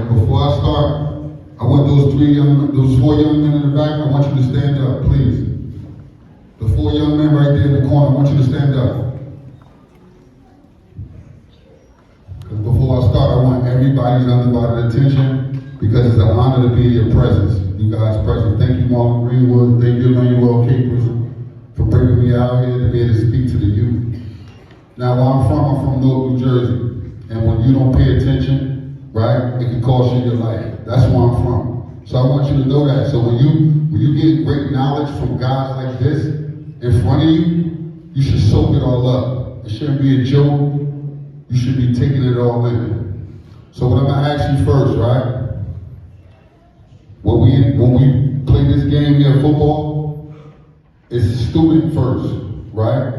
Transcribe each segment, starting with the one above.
Before I start, I want those four young men in the back, I want you to stand up, please. The four young men right there in the corner, I want you to stand up. Because before I start, I want everybody's undivided attention because it's an honor to be in your presence. You guys present. Thank you, Morlon, Greenwood. Thank you, Newark, for bringing me out here to be able to speak to the youth. Now, where I'm from Newark, New Jersey. And when you don't pay attention, right, it can cost you your life. That's where I'm from. So I want you to know that. So when you get great knowledge from guys like this in front of you, you should soak it all up. It shouldn't be a joke. You should be taking it all in. So what I'm gonna ask you first, right? When we play this game here, football, it's student first, right?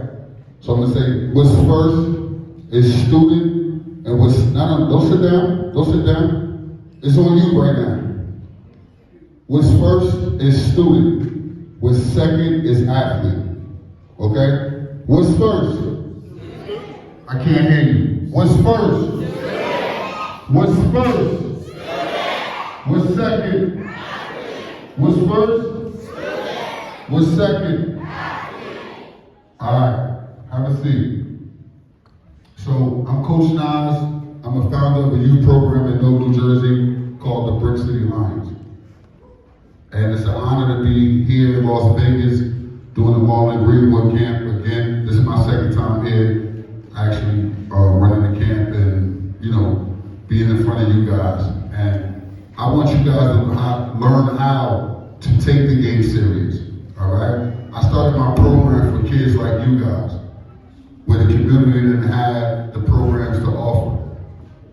So I'm gonna say what's first is student, and what's don't sit down, don't sit down. It's on you right now. What's first is student. What's second is athlete. Okay? What's first? I can't hear you. What's first? What's first? What's second? What's first? What's second? Alright, have a seat. So I'm Coach Nas. I'm a founder of a youth program in Newark, New Jersey called the Brick City Lions. And it's an honor to be here in Las Vegas doing the Morlon Greenwood camp again. This is my second time here, actually running the camp and, being in front of you guys. And I want you guys to learn how to take the game serious, all right? I started my program for kids like you guys, where the community didn't have the programs to offer,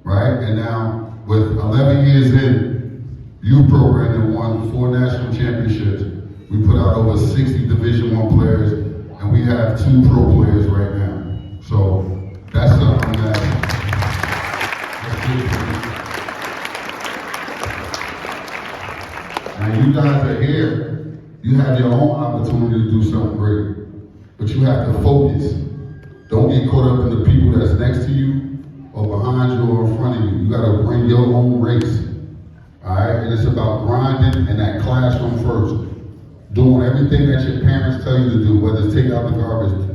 right? And now, with 11 years in, youth program that won 4 national championships. We put out over 60 Division I players, and we have 2 pro players right now. So that's something that's good for me. Now you guys are here, you have your own opportunity to do something great, but you have to focus. Don't get caught up in the people that's next to you, or behind you, or in front of you. You gotta bring your own race. Alright, and it's about grinding in that classroom first. Doing everything that your parents tell you to do, whether it's take out the garbage,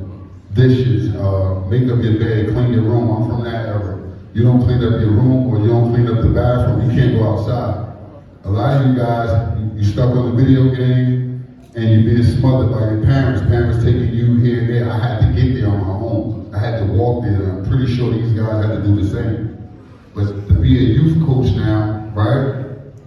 dishes, make up your bed, clean your room. I'm from that era. You don't clean up your room or you don't clean up the bathroom, you can't go outside. A lot of you guys, you stuck on the video game and you're being smothered by your parents taking you here and there. I had to get there on my own. I had to walk there, and I'm pretty sure these guys had to do the same. But to be a youth coach now, right?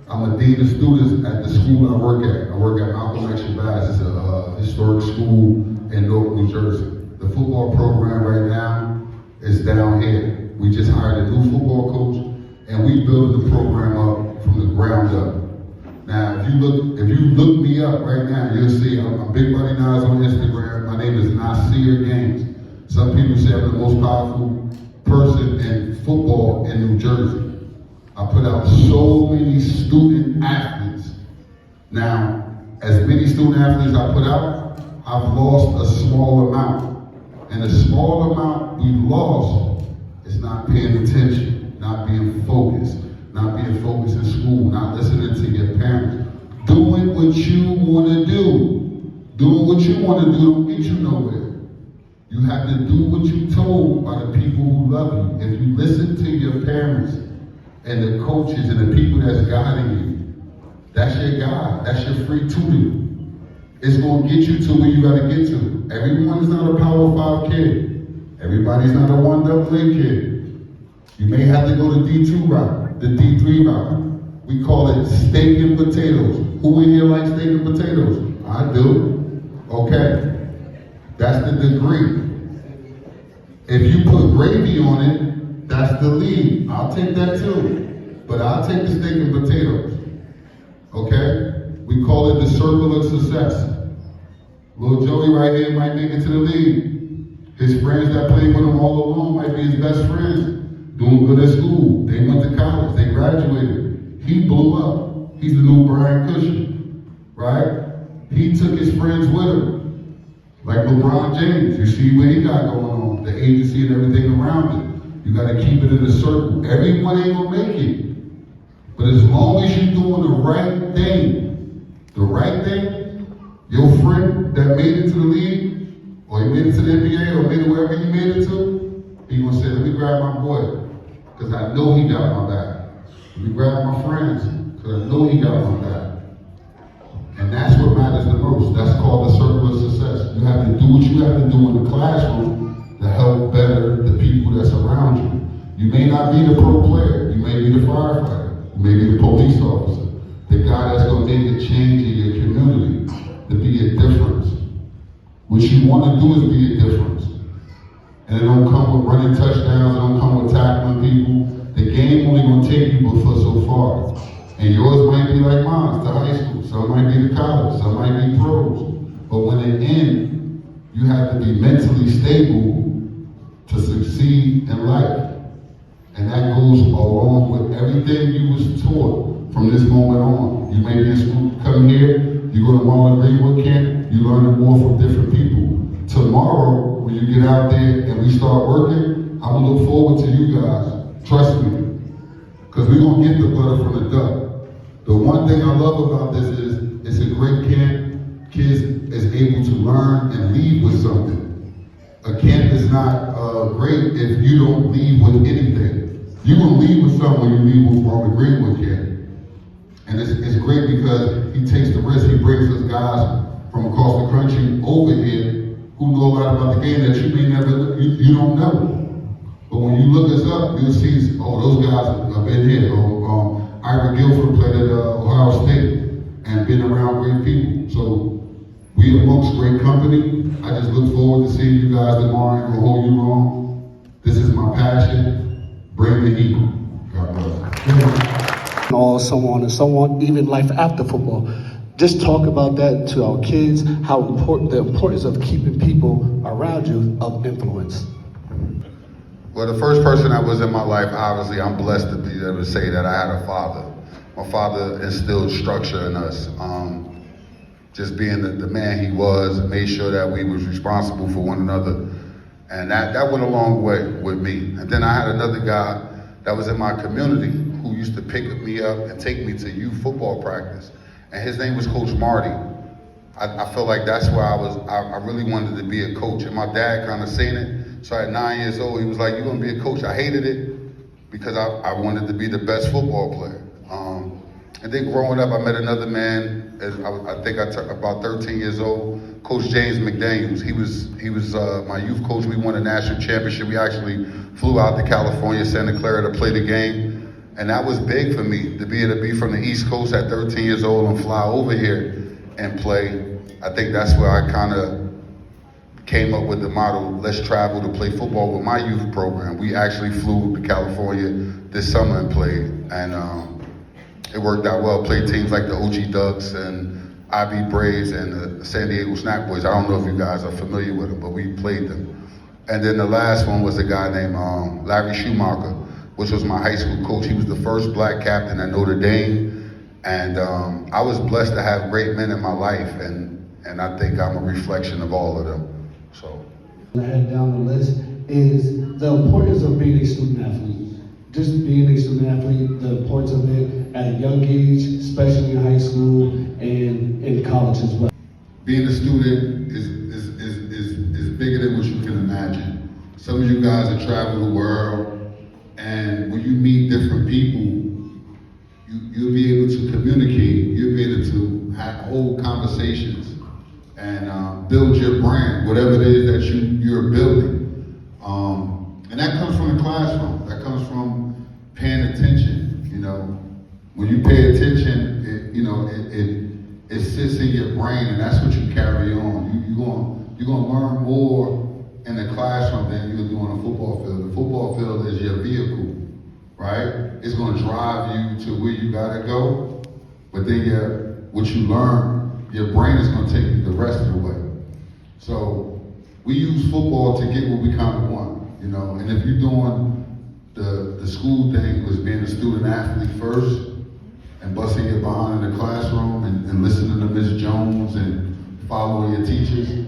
I'm a dean of students at the school I work at. I work at Malcolm X Shabazz. It's a historic school in Newark, New Jersey. The football program right now is down here. We just hired a new football coach, and we built the program up from the ground up. Now, if you look me up right now, you'll see I'm Big Buddy Nas on Instagram. My name is Nasir Games. Some people say I'm the most powerful person in football in New Jersey. I put out so many student athletes. Now, as many student athletes I put out, I've lost a small amount. And the small amount we lost is not paying attention, not being focused in school, not listening to your parents. Doing what you want to do. Doing what you want to do don't get you nowhere. You have to do what you're told by the people who love you. If you listen to your parents and the coaches and the people that's guiding you, that's your guide, that's your free tutor. It's going to get you to where you got to get to. Everyone is not a Power 5 kid. Everybody's not a 1AA kid. You may have to go the D2 route, the D3 route. We call it steak and potatoes. Who in here likes steak and potatoes? I do. Okay. That's the degree. If you put gravy on it, that's the lead. I'll take that too. But I'll take the steak and potatoes. Okay? We call it the circle of success. Little Joey right here might make it to the league. His friends that played with him all along might be his best friends. Doing good at school. They went to college. They graduated. He blew up. He's the new Brian Cushion. Right? He took his friends with him. Like LeBron James. You see what he got going on. The agency and everything around it. You got to keep it in a circle. Everyone ain't going to make it. But as long as you're doing the right thing, your friend that made it to the league, or he made it to the NBA, or made it wherever he made it to, he gonna say, let me grab my boy, because I know he got my back. Let me grab my friends, because I know he got my back. And that's what matters the most. That's called the circle of success. You have to do what you have to do in the classroom to help better the people that's around you. You may not be the pro player. You may be the firefighter. You may be the police officer. The guy that's going to make a change in your community, to be a difference. What you want to do is be a difference. And it don't come with running touchdowns. It don't come with tackling people. The game only going to take you but for so far. And yours might be like mine, to high school. Some might be to college. Some might be pros. But when it ends, you have to be mentally stable to succeed in life. And that goes along with everything you was taught from this moment on. You may be in school, come here, you go to Morlon Greenwood camp, you learn more from different people. Tomorrow, when you get out there and we start working, I will look forward to you guys. Trust me. Because we're going to get the butter from the duck. The one thing I love about this is it's a great camp. Kids is able to learn and leave with something. A camp is not great if you don't leave with anything. You're going to leave with something when you leave with Morlon Greenwood camp. And it's great because he takes the risk. He brings us guys from across the country over here who know a lot about the game that you may never, you don't know. But when you look us up, you'll see, oh, those guys have been here. Ira Guilford played at Ohio State and been around great people. So we amongst great company. I just look forward to seeing you guys tomorrow. And hold you wrong. This is my passion. Bring the heat. God bless. Or so on and so on, even life after football. Just talk about that to our kids, how important, the importance of keeping people around you of influence. Well, the first person that was in my life, obviously, I'm blessed to be able to say that I had a father. My father instilled structure in us. Just being the man he was, made sure that we was responsible for one another. And that went a long way with me. And then I had another guy that was in my community who used to pick me up and take me to youth football practice. And his name was Coach Marty. I felt like that's where I really wanted to be a coach. And my dad kind of seen it. So at 9 years old, he was like, you're gonna be a coach. I hated it because I wanted to be the best football player. And then growing up, I met another man, I think about 13 years old, Coach James McDaniels. He was my youth coach. We won a national championship. We actually flew out to California, Santa Clara to play the game. And that was big for me, to be able to be from the East Coast at 13 years old and fly over here and play. I think that's where I kind of came up with the motto, let's travel to play football with my youth program. We actually flew to California this summer and played, and it worked out well. Played teams like the OG Ducks and IB Braves and the San Diego Snack Boys. I don't know if you guys are familiar with them, but we played them. And then the last one was a guy named Larry Schumacher, which was my high school coach. He was the first black captain at Notre Dame, and I was blessed to have great men in my life, and I think I'm a reflection of all of them. So, Head down the list is the importance of being a student athlete. Just being a student athlete, the importance of it at a young age, especially in high school and in college as well. Being a student is bigger than what you can imagine. Some of you guys have traveled the world, and when you meet different people, you'll be able to communicate. You'll be able to have whole conversations and build your brand, whatever it is that you're building. And that comes from the classroom. That comes from paying attention. You know, when you pay attention, it sits in your brain, and that's what you carry on. You're gonna learn more in the classroom than you'll do on a football field. The football field is your vehicle, right? It's gonna drive you to where you gotta go, but then what you learn, your brain is gonna take you the rest of the way. So we use football to get what we kind of want, and if you're doing the school thing was being a student athlete first and busting your behind in the classroom and listening to Ms. Jones and following your teachers,